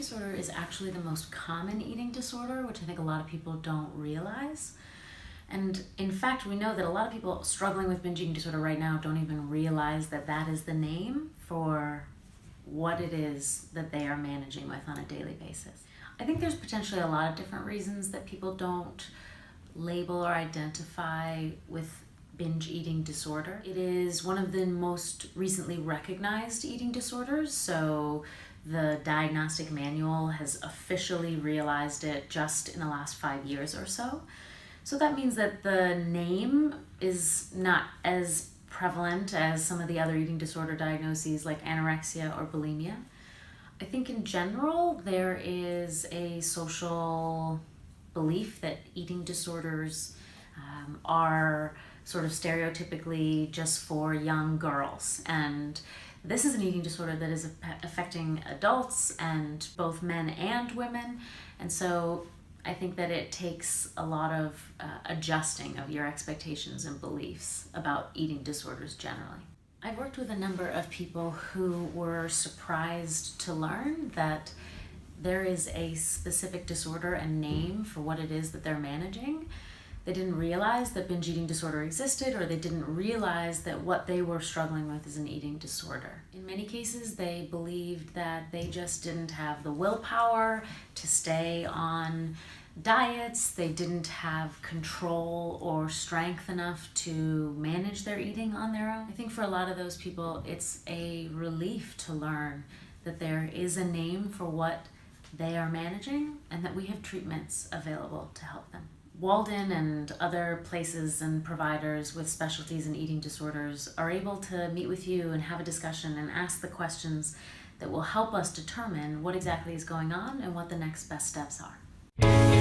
disorder is actually the most common eating disorder, which I think a lot of people don't realize. And in fact, we know that a lot of people struggling with binge eating disorder right now don't even realize that that is the name for what it is that they are managing with on a daily basis. I think there's potentially a lot of different reasons that people don't label or identify with binge eating disorder. It is one of the most recently recognized eating disorders, so the diagnostic manual has officially realized it just in the last 5 years or so. So that means that the name is not as prevalent as some of the other eating disorder diagnoses like anorexia or bulimia. I think in general there is a social belief that eating disorders are sort of stereotypically just for young girls, and this is an eating disorder that is affecting adults and both men and women, and so I think that it takes a lot of adjusting of your expectations and beliefs about eating disorders generally. I've worked with a number of people who were surprised to learn that there is a specific disorder and name for what it is that they're managing. They didn't realize that binge eating disorder existed, or they didn't realize that what they were struggling with is an eating disorder. In many cases, they believed that they just didn't have the willpower to stay on diets. They didn't have control or strength enough to manage their eating on their own. I think for a lot of those people, it's a relief to learn that there is a name for what they are managing and that we have treatments available to help them. Walden and other places and providers with specialties in eating disorders are able to meet with you and have a discussion and ask the questions that will help us determine what exactly is going on and what the next best steps are.